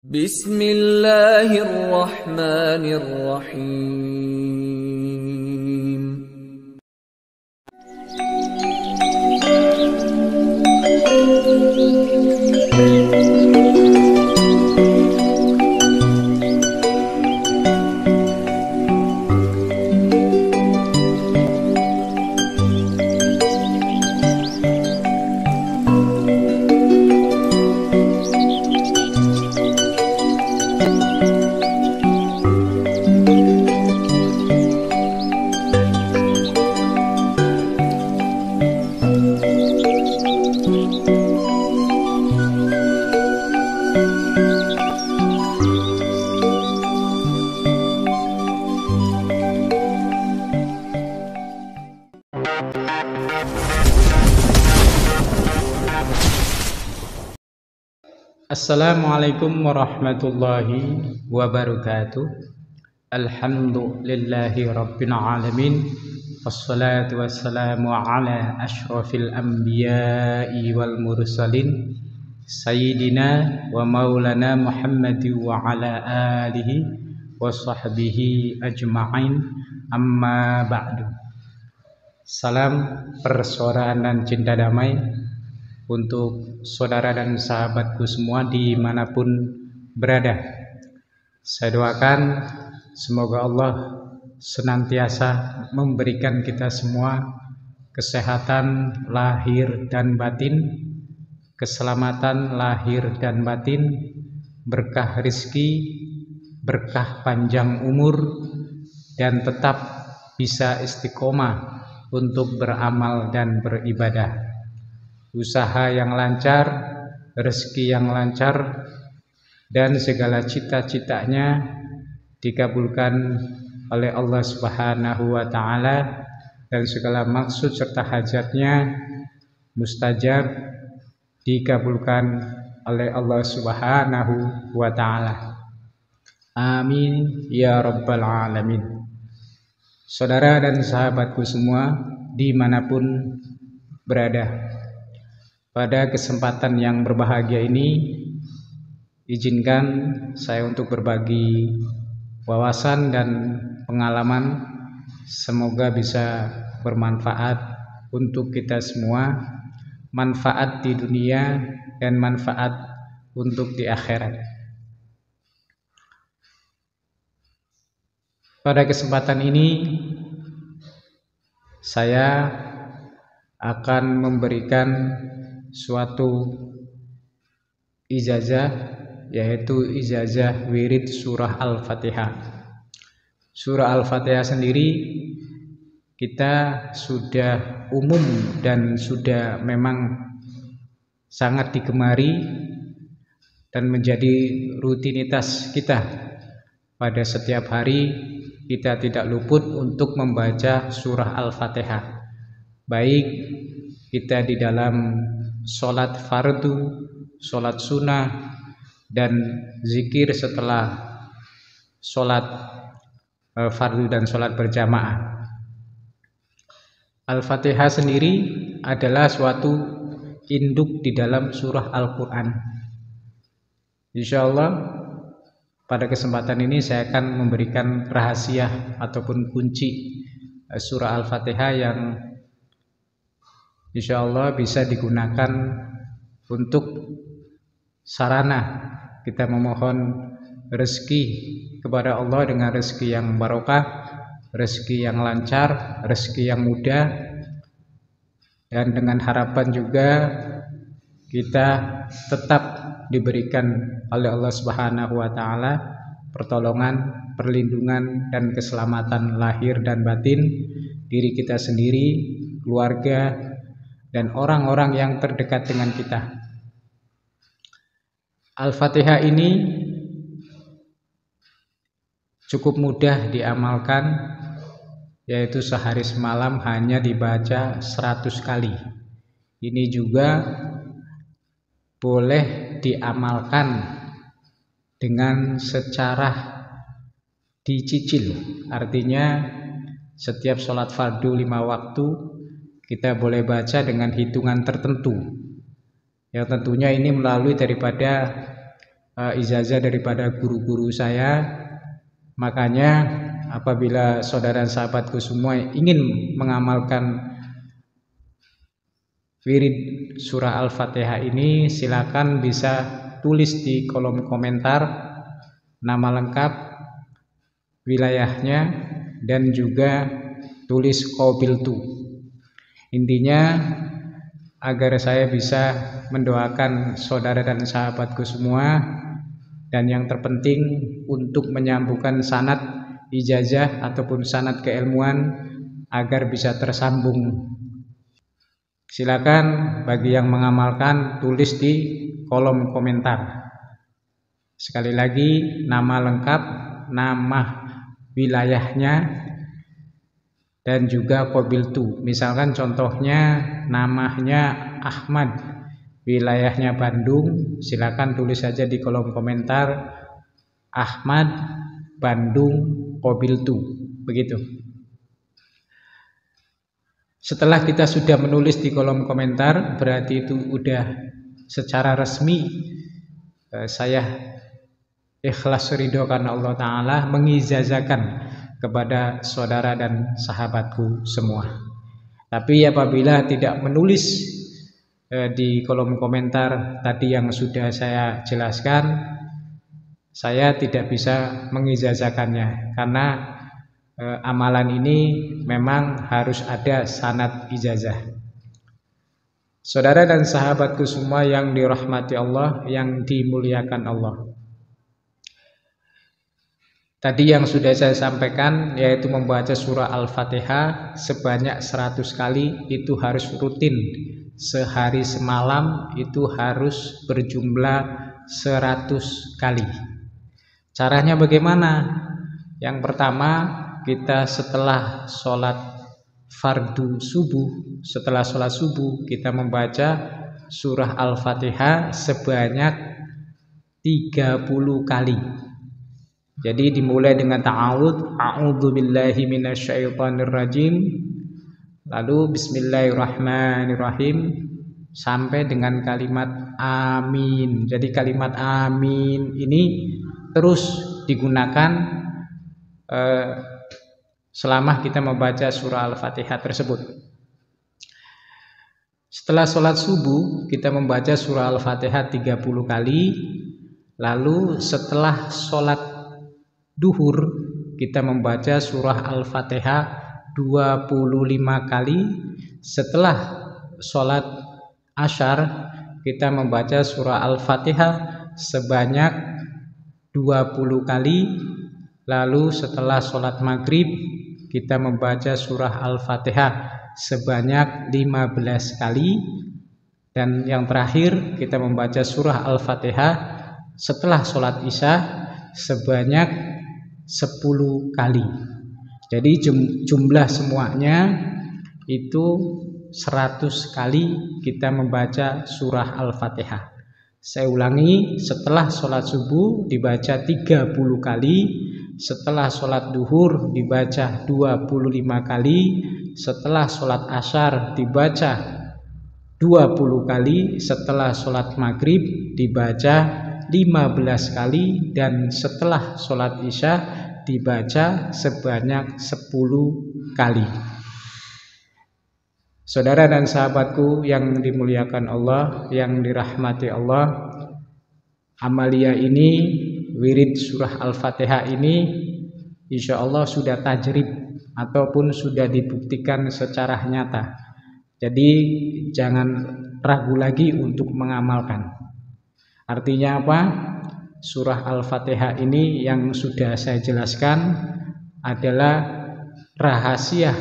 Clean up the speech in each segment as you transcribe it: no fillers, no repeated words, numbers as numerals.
Bismillahirrahmanirrahim. Assalamualaikum warahmatullahi wabarakatuh. Alhamdulillahi rabbil alamin. Wassalatu wassalamu ala asyrafil anbiya'i wal mursalin Sayyidina wa maulana Muhammadi wa ala alihi wa sahbihi ajma'in. Amma ba'du. Salam persaudaraan dan cinta damai untuk saudara dan sahabatku semua dimanapun berada. Saya doakan semoga Allah senantiasa memberikan kita semua kesehatan lahir dan batin, keselamatan lahir dan batin, berkah rizki, berkah panjang umur, dan tetap bisa istiqomah untuk beramal dan beribadah. Usaha yang lancar, rezeki yang lancar, dan segala cita-citanya dikabulkan oleh Allah Subhanahu wa Ta'ala, dan segala maksud serta hajatnya mustajab dikabulkan oleh Allah Subhanahu wa Ta'ala. Amin ya rabbal alamin. Saudara dan sahabatku semua dimanapun berada, pada kesempatan yang berbahagia ini, izinkan saya untuk berbagi wawasan dan pengalaman. Semoga bisa bermanfaat untuk kita semua, manfaat di dunia dan manfaat untuk di akhirat. Pada kesempatan ini, saya akan memberikan suatu ijazah, yaitu ijazah wirid surah Al-Fatihah. Surah Al-Fatihah sendiri kita sudah umum dan sudah memang sangat digemari dan menjadi rutinitas kita. Pada setiap hari kita tidak luput untuk membaca surah Al-Fatihah, baik kita di dalam sholat fardu, sholat sunnah, dan zikir setelah sholat fardu dan sholat berjamaah. Al-Fatihah sendiri adalah suatu induk di dalam surah Al-Quran. Insyaallah pada kesempatan ini saya akan memberikan rahasia ataupun kunci surah Al-Fatihah yang insyaallah bisa digunakan untuk sarana kita memohon rezeki kepada Allah dengan rezeki yang barokah, rezeki yang lancar, rezeki yang mudah, dan dengan harapan juga kita tetap diberikan oleh Allah Subhanahu wa Ta'ala pertolongan, perlindungan, dan keselamatan lahir dan batin diri kita sendiri, keluarga, dan orang-orang yang terdekat dengan kita. Al-Fatihah ini cukup mudah diamalkan, yaitu sehari semalam hanya dibaca 100 kali. Ini juga boleh diamalkan dengan secara dicicil, artinya setiap sholat fardu 5 waktu kita boleh baca dengan hitungan tertentu, yang tentunya ini melalui daripada ijazah daripada guru-guru saya. Makanya apabila saudara dan sahabatku semua ingin mengamalkan wirid surah Al-Fatihah ini, silakan bisa tulis di kolom komentar nama lengkap, wilayahnya, dan juga tulis qabiltu. Intinya agar saya bisa mendoakan saudara dan sahabatku semua, dan yang terpenting untuk menyambungkan sanad ijazah ataupun sanad keilmuan agar bisa tersambung. Silakan bagi yang mengamalkan tulis di kolom komentar. Sekali lagi, nama lengkap, nama wilayahnya, dan juga qabiltu. Misalkan contohnya namanya Ahmad, wilayahnya Bandung, silakan tulis saja di kolom komentar Ahmad Bandung qabiltu, begitu. Setelah kita sudah menulis di kolom komentar, berarti itu udah secara resmi saya ikhlas ridho karena Allah Ta'ala mengijazahkan kepada saudara dan sahabatku semua. Tapi apabila tidak menulis di kolom komentar tadi yang sudah saya jelaskan, saya tidak bisa mengijazahkannya, karena amalan ini memang harus ada sanad ijazah. Saudara dan sahabatku semua yang dirahmati Allah, yang dimuliakan Allah, tadi yang sudah saya sampaikan yaitu membaca surah Al-Fatihah sebanyak 100 kali, itu harus rutin. Sehari semalam itu harus berjumlah 100 kali. Caranya bagaimana? Yang pertama, kita setelah sholat fardu subuh, setelah sholat subuh kita membaca surah Al-Fatihah sebanyak 30 kali. Jadi dimulai dengan ta'awudz, a'udzubillahi minasyaitonirrajim, lalu bismillahirrahmanirrahim, sampai dengan kalimat amin. Jadi kalimat amin ini terus digunakan selama kita membaca surah Al-Fatihah tersebut. Setelah sholat subuh kita membaca surah Al-Fatihah 30 kali. Lalu setelah sholat duhur kita membaca surah Al-Fatihah 25 kali. Setelah sholat asyar kita membaca surah Al-Fatihah sebanyak 20 kali. Lalu setelah sholat maghrib kita membaca surah Al-Fatihah sebanyak 15 kali. Dan yang terakhir kita membaca surah Al-Fatihah setelah sholat isya sebanyak 10 kali. Jadi jumlah semuanya itu 100 kali kita membaca surah Al-Fatihah. Saya ulangi, setelah sholat subuh dibaca 30 kali, setelah sholat duhur dibaca 25 kali, setelah sholat asyar dibaca 20 kali, setelah sholat maghrib dibaca 15 kali, dan setelah sholat isya dibaca sebanyak 10 kali. Saudara dan sahabatku yang dimuliakan Allah, yang dirahmati Allah, amalia ini, wirid surah Al-Fatihah ini insya Allah sudah tajrib ataupun sudah dibuktikan secara nyata. Jadi jangan ragu lagi untuk mengamalkan. Artinya apa? Surah Al-Fatihah ini yang sudah saya jelaskan adalah rahasia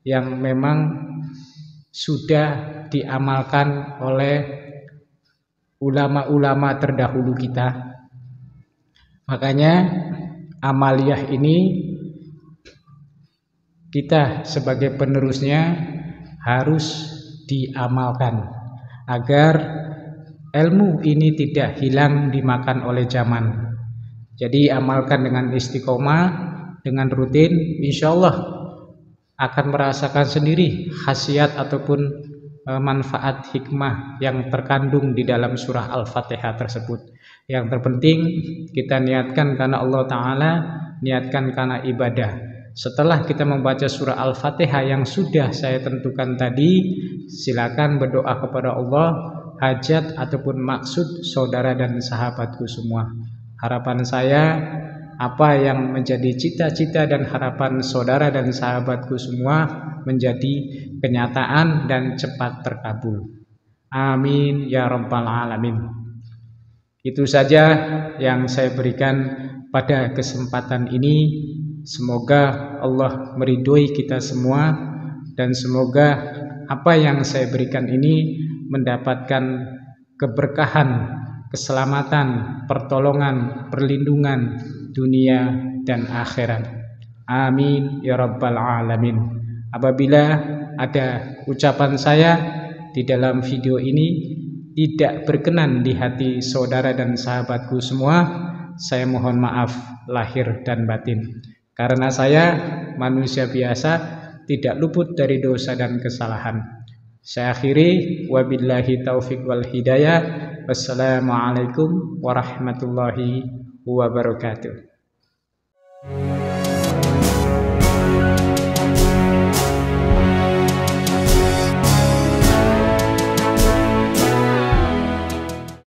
yang memang sudah diamalkan oleh ulama-ulama terdahulu kita. Makanya amaliyah ini kita sebagai penerusnya harus diamalkan agar ilmu ini tidak hilang dimakan oleh zaman. Jadi amalkan dengan istiqomah, dengan rutin, insya Allah akan merasakan sendiri khasiat ataupun manfaat hikmah yang terkandung di dalam surah Al-Fatihah tersebut. Yang terpenting kita niatkan karena Allah Ta'ala, niatkan karena ibadah. Setelah kita membaca surah Al-Fatihah yang sudah saya tentukan tadi, silakan berdoa kepada Allah hajat ataupun maksud saudara dan sahabatku semua. Harapan saya, apa yang menjadi cita-cita dan harapan saudara dan sahabatku semua menjadi kenyataan dan cepat terkabul. Amin ya rabbal alamin. Itu saja yang saya berikan pada kesempatan ini. Semoga Allah meridhoi kita semua, dan semoga apa yang saya berikan ini mendapatkan keberkahan, keselamatan, pertolongan, perlindungan dunia dan akhirat. Amin ya rabbal alamin. Apabila ada ucapan saya di dalam video ini tidak berkenan di hati saudara dan sahabatku semua, saya mohon maaf lahir dan batin. Karena saya manusia biasa, tidak luput dari dosa dan kesalahan. Saya akhiri, wabillahi taufik wal hidayah. Wassalamualaikum warahmatullahi wabarakatuh.